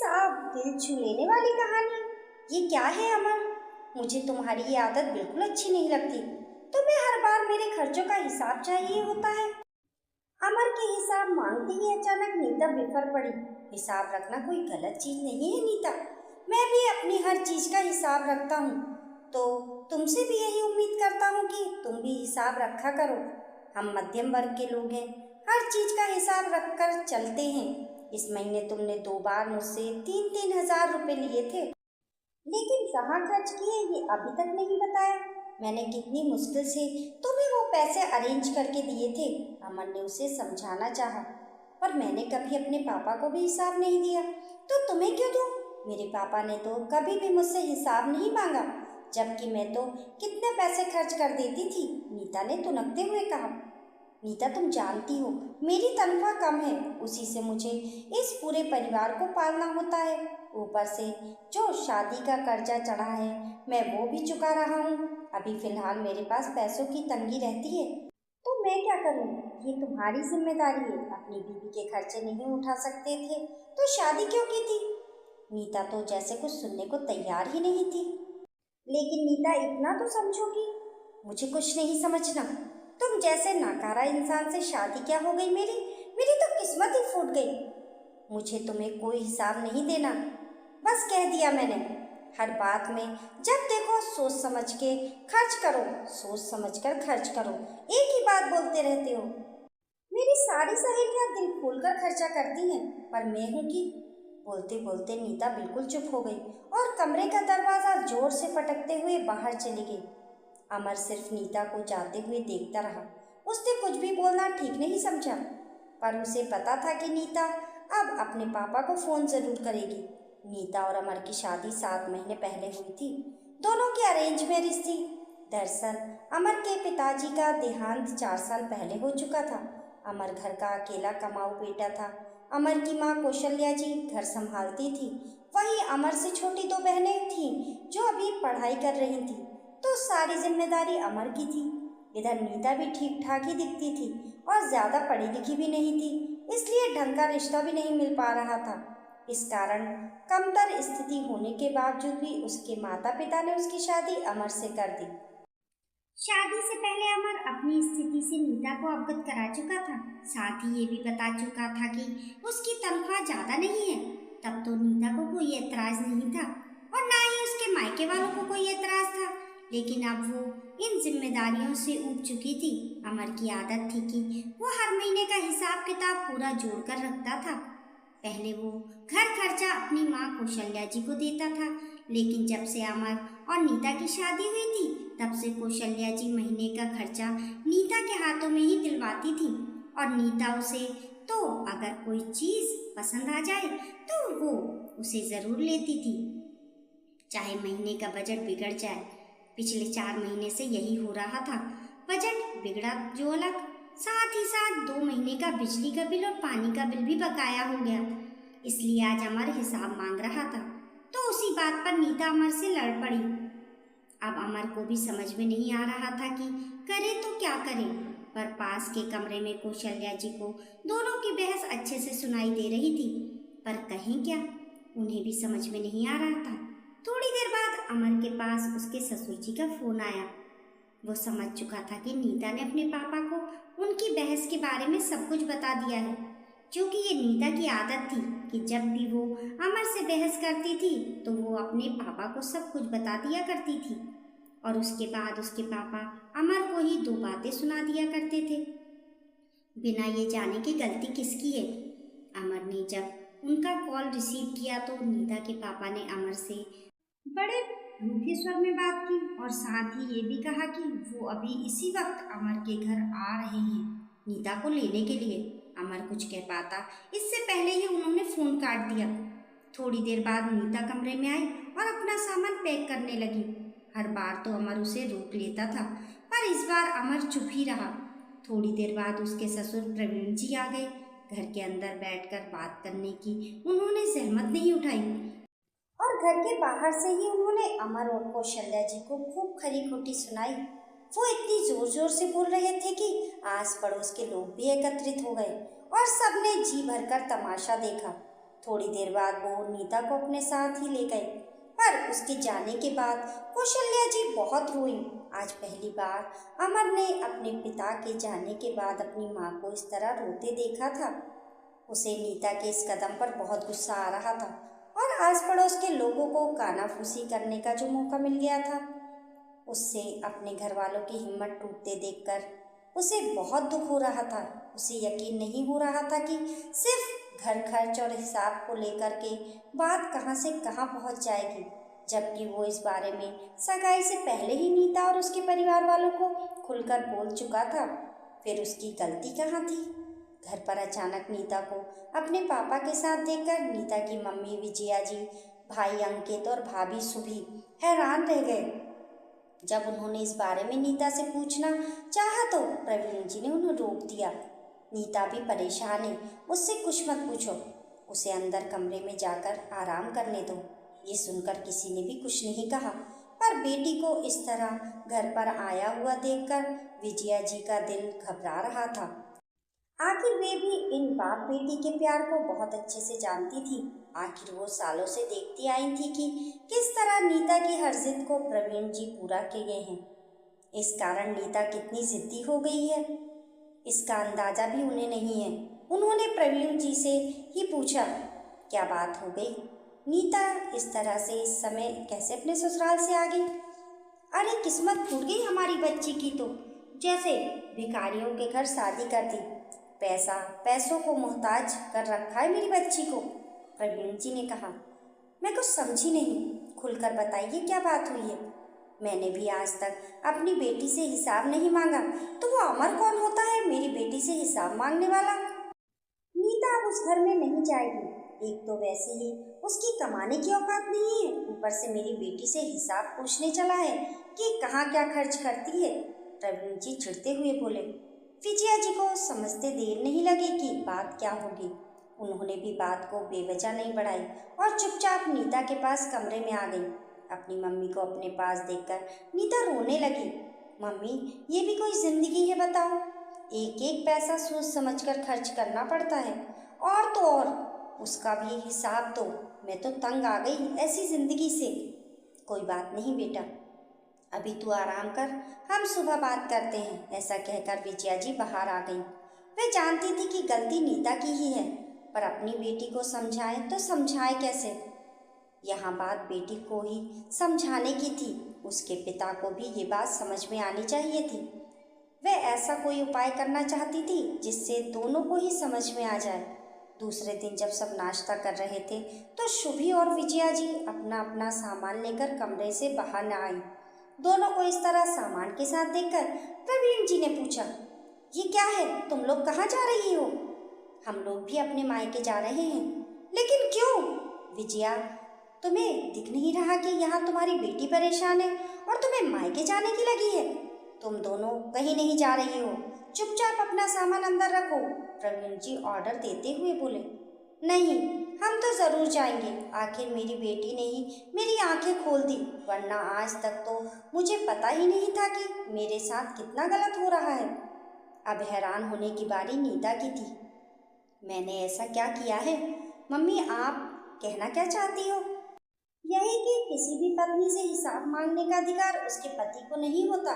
साहब, दिल छू लेने वाली कहानी। ये क्या है अमर? मुझे तुम्हारी ये आदत बिल्कुल अच्छी नहीं लगती। तुम्हें हर बार मेरे खर्चों का हिसाब चाहिए होता है। अमर के हिसाब मांगते ही अचानक नीता बिफर पड़ी। हिसाब रखना कोई गलत चीज नहीं है नीता। मैं भी अपनी हर चीज का हिसाब रखता हूँ, तो तुमसे भी यही उम्मीद करता हूँ कि तुम भी हिसाब रखा करो। हम मध्यम वर्ग के लोग हैं, हर चीज का हिसाब रखकर चलते हैं। इस महीने तुमने 2 बार मुझसे 3-3 हज़ार रुपए लिए थे, लेकिन कहाँ खर्च किए ये अभी तक नहीं बताया। मैंने कितनी मुश्किल से तुम्हें वो पैसे अरेंज करके दिए थे। अमन ने उसे समझाना चाहा, पर मैंने कभी अपने पापा को भी हिसाब नहीं दिया, तो तुम्हें क्यों दूं? मेरे पापा ने तो कभी भी मुझसे हिसाब नहीं मांगा, जबकि मैं तो कितने पैसे खर्च कर देती थी, नीता ने तुनकते हुए कहा। नीता, तुम जानती हो मेरी तनख्वाह कम है, उसी से मुझे इस पूरे परिवार को पालना होता है। ऊपर से जो शादी का कर्जा चढ़ा है, मैं वो भी चुका रहा हूँ। अभी फिलहाल मेरे पास पैसों की तंगी रहती है, तो मैं क्या करूँ? ये तुम्हारी जिम्मेदारी है। अपनी बीवी के खर्चे नहीं उठा सकते थे तो शादी क्यों की थी? नीता तो जैसे कुछ सुनने को तैयार ही नहीं थी। लेकिन नीता, इतना तो समझोगी? मुझे कुछ नहीं समझना। तुम जैसे नाकारा इंसान से शादी क्या हो गई मेरी? मेरी तो किस्मत ही फूट गई। मुझे तुम्हें कोई हिसाब नहीं देना, बस कह दिया मैंने। हर बात में जब देखो सोच समझ के खर्च करो, सोच समझ कर खर्च करो, एक ही बात बोलते रहते हो। मेरी सारी सहेलियां दिल खोलकर खर्चा करती हैं, पर मैं हूँ कि बोलते बोलते नीता बिल्कुल चुप हो गई और कमरे का दरवाजा जोर से पटकते हुए बाहर चली गई। अमर सिर्फ नीता को जाते हुए देखता रहा। उसने कुछ भी बोलना ठीक नहीं समझा, पर उसे पता था कि नीता अब अपने पापा को फोन जरूर करेगी। नीता और अमर की शादी 7 महीने पहले हुई थी। दोनों की अरेंज मैरिज थी। दरअसल अमर के पिताजी का देहांत 4 साल पहले हो चुका था। अमर घर का अकेला कमाऊ बेटा था। अमर की माँ कौशल्या जी घर संभालती थी। वहीं अमर से छोटी 2 बहनें थीं जो अभी पढ़ाई कर रही थीं, तो सारी जिम्मेदारी अमर की थी। इधर नीता भी ठीक ठाक ही दिखती थी और ज्यादा पढ़ी लिखी भी नहीं थी, इसलिए ढंग का रिश्ता भी नहीं मिल पा रहा था। इस कारण कमतर स्थिति होने के बावजूद भी उसके माता पिता ने उसकी शादी अमर से कर दी। शादी से पहले अमर अपनी स्थिति से नीता को अवगत करा चुका था। साथ ही ये भी बता चुका था कि उसकी तनख्वाह ज्यादा नहीं है। तब तो नीता को कोई एतराज नहीं था और ना ही उसके मायके वालों को कोई एतराज था। लेकिन अब वो इन जिम्मेदारियों से ऊब चुकी थी। अमर की आदत थी कि वो हर महीने का हिसाब किताब पूरा जोड़कर रखता था। पहले वो घर खर्चा अपनी माँ कौशल्या जी को देता था, लेकिन जब से अमर और नीता की शादी हुई थी, तब से कौशल्या जी महीने का खर्चा नीता के हाथों में ही दिलवाती थी। और नीता उसे तो अगर कोई चीज पसंद आ जाए तो वो उसे जरूर लेती थी, चाहे महीने का बजट बिगड़ जाए। पिछले 4 महीने से यही हो रहा था। बजट बिगड़ा जो अलग, साथ ही साथ 2 महीने का बिजली का बिल और पानी का बिल भी बकाया हो गया। इसलिए आज अमर हिसाब मांग रहा था, तो उसी बात पर नीता अमर से लड़ पड़ी। अब अमर को भी समझ में नहीं आ रहा था कि करे तो क्या करे, पर पास के कमरे में कौशल्या जी को दोनों की बहस अच्छे से सुनाई दे रही थी, पर कहें क्या, उन्हें भी समझ में नहीं आ रहा था। थोड़ी देर बाद अमर के पास उसके ससुर जी का फोन आया। वो समझ चुका था कि नीता ने अपने पापा को उनकी बहस के बारे में सब कुछ बता दिया है, क्योंकि ये नीता की आदत थी कि जब भी वो अमर से बहस करती थी तो वो अपने पापा को सब कुछ बता दिया करती थी और उसके बाद उसके पापा अमर को ही 2 बातें सुना दिया करते थे, बिना ये जाने कि गलती किसकी है। अमर ने जब उनका कॉल रिसीव किया तो नीता के पापा ने अमर से बड़े रूखे स्वर में बात की और साथ ही ये भी कहा कि वो अभी इसी वक्त अमर के घर आ रहे हैं नीता को लेने के लिए। अमर कुछ कह पाता इससे पहले ही उन्होंने फोन काट दिया। थोड़ी देर बाद नीता कमरे में आई और अपना सामान पैक करने लगी। हर बार तो अमर उसे रोक लेता था, पर इस बार अमर चुप ही रहा। थोड़ी देर बाद उसके ससुर प्रवीण जी आ गए। घर के अंदर बैठकर बात करने की उन्होंने जहमत नहीं उठाई और घर के बाहर से ही उन्होंने अमर और कौशल्या जी को खूब खरी खोटी सुनाई। वो इतनी जोर जोर से बोल रहे थे कि आस पड़ोस के लोग भी एकत्रित हो गए और सबने जी भरकर तमाशा देखा। थोड़ी देर बाद वो नीता को अपने साथ ही ले गए, पर उसके जाने के बाद कौशल्या जी बहुत रोई। आज पहली बार अमर ने अपने पिता के जाने के बाद अपनी माँ को इस तरह रोते देखा था। उसे नीता के इस कदम पर बहुत गुस्सा आ रहा था और आस पड़ोस के लोगों को कानाफूसी करने का जो मौका मिल गया था, उससे अपने घर वालों की हिम्मत टूटते देखकर उसे बहुत दुख हो रहा था। उसे यकीन नहीं हो रहा था कि सिर्फ घर खर्च और हिसाब को लेकर के बात कहाँ से कहाँ पहुँच जाएगी, जबकि वो इस बारे में सगाई से पहले ही नीता और उसके परिवार वालों को खुलकर बोल चुका था। फिर उसकी गलती कहाँ थी? घर पर अचानक नीता को अपने पापा के साथ देखकर नीता की मम्मी विजया जी, भाई अंकित और भाभी सुभी हैरान रह गए। जब उन्होंने इस बारे में नीता से पूछना चाहा तो प्रवीण जी ने उन्हें रोक दिया। नीता भी परेशान है, उससे कुछ मत पूछो, उसे अंदर कमरे में जाकर आराम करने दो। ये सुनकर किसी ने भी कुछ नहीं कहा, पर बेटी को इस तरह घर पर आया हुआ देखकर विजया जी का दिल घबरा रहा था। आखिर वे भी इन बाप बेटी के प्यार को बहुत अच्छे से जानती थी। आखिर वो सालों से देखती आई थी कि किस तरह नीता की हर जिद को प्रवीण जी पूरा किए हैं। इस कारण नीता कितनी जिद्दी हो गई है, इसका अंदाजा भी उन्हें नहीं है। उन्होंने प्रवीण जी से ही पूछा, क्या बात हो गई? नीता इस तरह से इस समय कैसे अपने ससुराल से आ गई? अरे किस्मत फूट गई हमारी बच्ची की तो, जैसे भिखारियों के घर शादी कर दी। पैसों को मोहताज कर रखा है मेरी बच्ची को, प्रवीण जी ने कहा। मैं कुछ समझी नहीं, खुलकर बताइए क्या बात हुई है। मैंने भी आज तक अपनी बेटी से हिसाब नहीं मांगा, तो वो अमर कौन होता है मेरी बेटी से हिसाब मांगने वाला? नीता अब उस घर में नहीं जाएगी। एक तो वैसे ही उसकी कमाने की औकात नहीं है, ऊपर से मेरी बेटी से हिसाब पूछने चला है कि कहाँ क्या खर्च करती है, प्रवीण जी चिढ़ते हुए बोले। विजया जी को समझते देर नहीं लगी कि बात क्या होगी। उन्होंने भी बात को बेवजह नहीं बढ़ाई और चुपचाप नीता के पास कमरे में आ गई। अपनी मम्मी को अपने पास देखकर नीता रोने लगी। मम्मी, ये भी कोई जिंदगी है बताओ? एक एक पैसा सोच समझकर खर्च करना पड़ता है, और तो और उसका भी हिसाब दो। मैं तो तंग आ गई ऐसी जिंदगी से। कोई बात नहीं बेटा, अभी तू आराम कर, हम सुबह बात करते हैं। ऐसा कहकर विजया जी बाहर आ गई। वे जानती थी कि गलती नीता की ही है, पर अपनी बेटी को समझाए तो समझाए कैसे? यहाँ बात बेटी को ही समझाने की थी, उसके पिता को भी ये बात समझ में आनी चाहिए थी। वह ऐसा कोई उपाय करना चाहती थी जिससे दोनों को ही समझ में आ जाए। दूसरे दिन जब सब नाश्ता कर रहे थे तो शुभी और विजया जी अपना अपना सामान लेकर कमरे से बाहर न आई। दोनों को इस तरह सामान के साथ देखकर प्रवीण जी ने पूछा, ये क्या है? तुम लोग कहाँ जा रही हो? हम लोग भी अपने मायके जा रहे हैं। लेकिन क्यों? विजया, तुम्हें दिख नहीं रहा कि यहाँ तुम्हारी बेटी परेशान है और तुम्हें मायके जाने की लगी है? तुम दोनों कहीं नहीं जा रही हो, चुपचाप अपना सामान अंदर रखो, प्रवीण जी ऑर्डर देते हुए बोले। नहीं, हम तो ज़रूर जाएंगे। आखिर मेरी बेटी ने ही मेरी आंखें खोल दी, वरना आज तक तो मुझे पता ही नहीं था कि मेरे साथ कितना गलत हो रहा है। अब हैरान होने की बारी नीता की थी। मैंने ऐसा क्या किया है? मम्मी, आप कहना क्या चाहती हो? यही कि किसी भी पत्नी से हिसाब मांगने का अधिकार उसके पति को नहीं होता।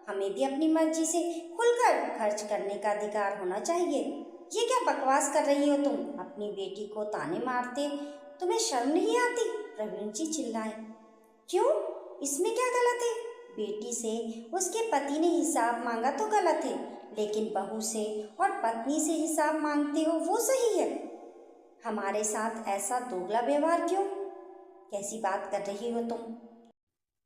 हमें भी अपनी मर्जी से खुलकर खर्च करने का अधिकार होना चाहिए। ये क्या बकवास कर रही हो तुम? अपनी बेटी को ताने मारते तुम्हें शर्म नहीं आती? प्रवीण जी चिल्लाए। क्यों? इसमें क्या गलत है? बेटी से उसके पति ने हिसाब मांगा तो गलत है, लेकिन बहू से और पत्नी से हिसाब मांगते हो वो सही है। हमारे साथ ऐसा दोगला व्यवहार क्यों? कैसी बात कर रही हो तुम?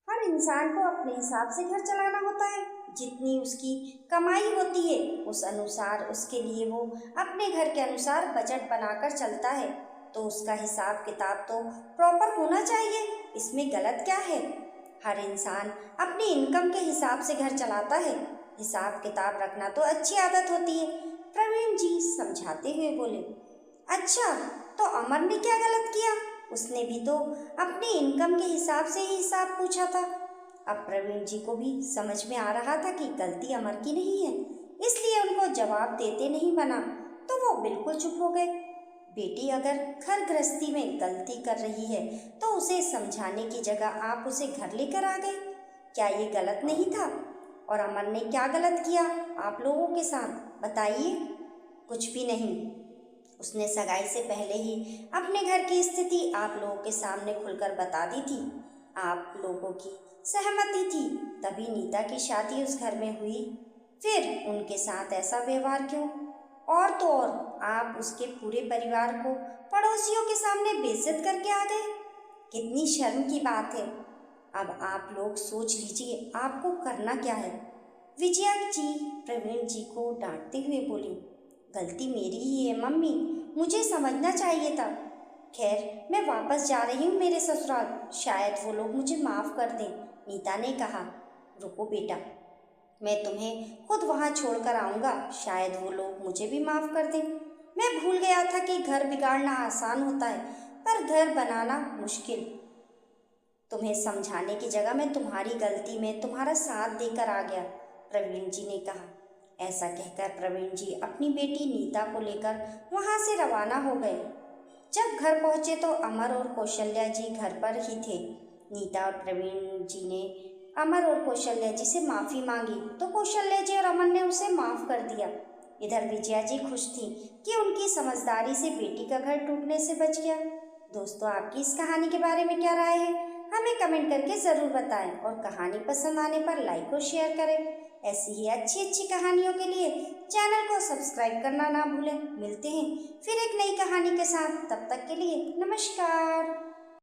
हर इंसान को अपने हिसाब से घर चलाना होता है। जितनी उसकी कमाई होती है उस अनुसार उसके लिए वो अपने घर के अनुसार बजट बनाकर चलता है, तो उसका हिसाब किताब तो प्रॉपर होना चाहिए। इसमें गलत क्या है? हर इंसान अपनी इनकम के हिसाब से घर चलाता है। हिसाब किताब रखना तो अच्छी आदत होती है, प्रवीण जी समझाते हुए बोले। अच्छा, तो अमर ने क्या गलत किया? उसने भी तो अपनी इनकम के हिसाब से ही हिसाब पूछा था। अब प्रवीण जी को भी समझ में आ रहा था कि गलती अमर की नहीं है, इसलिए उनको जवाब देते नहीं बना, तो वो बिल्कुल चुप हो गए। बेटी अगर घर गृहस्थी में गलती कर रही है तो उसे समझाने की जगह आप उसे घर लेकर आ गए। क्या ये गलत नहीं था? और अमर ने क्या गलत किया आप लोगों के साथ, बताइए। कुछ भी नहीं। उसने सगाई से पहले ही अपने घर की स्थिति आप लोगों के सामने खुलकर बता दी थी। आप लोगों की सहमति थी तभी नीता की शादी उस घर में हुई। फिर उनके साथ ऐसा व्यवहार क्यों? और तो और आप उसके पूरे परिवार को पड़ोसियों के सामने बेइज्जत करके आ गए। कितनी शर्म की बात है। अब आप लोग सोच लीजिए आपको करना क्या है। विजया जी प्रवीण जी को डांटते हुए बोली, गलती मेरी ही है मम्मी, मुझे समझना चाहिए था। खैर मैं वापस जा रही हूँ मेरे ससुराल, शायद वो लोग मुझे माफ़ कर दें। नीता ने कहा, रुको बेटा, मैं तुम्हें खुद वहाँ छोड़कर आऊँगा, शायद वो लोग मुझे भी माफ़ कर दें। मैं भूल गया था कि घर बिगाड़ना आसान होता है पर घर बनाना मुश्किल। तुम्हें समझाने की जगह मैं तुम्हारी गलती में तुम्हारा साथ देकर आ गया, प्रवीण जी ने कहा। ऐसा कहकर प्रवीण जी अपनी बेटी नीता को लेकर वहाँ से रवाना हो गए। जब घर पहुँचे तो अमर और कौशल्या जी घर पर ही थे। नीता और प्रवीण जी ने अमर और कौशल्या जी से माफ़ी मांगी तो कौशल्या जी और अमर ने उसे माफ़ कर दिया। इधर विजया जी खुश थी कि उनकी समझदारी से बेटी का घर टूटने से बच गया। दोस्तों, आपकी इस कहानी के बारे में क्या राय है? हमें कमेंट करके ज़रूर बताएं और कहानी पसंद आने पर लाइक और शेयर करें। ऐसी ही अच्छी अच्छी कहानियों के लिए चैनल को सब्सक्राइब करना ना भूलें। मिलते हैं फिर एक नई कहानी के साथ, तब तक के लिए नमस्कार।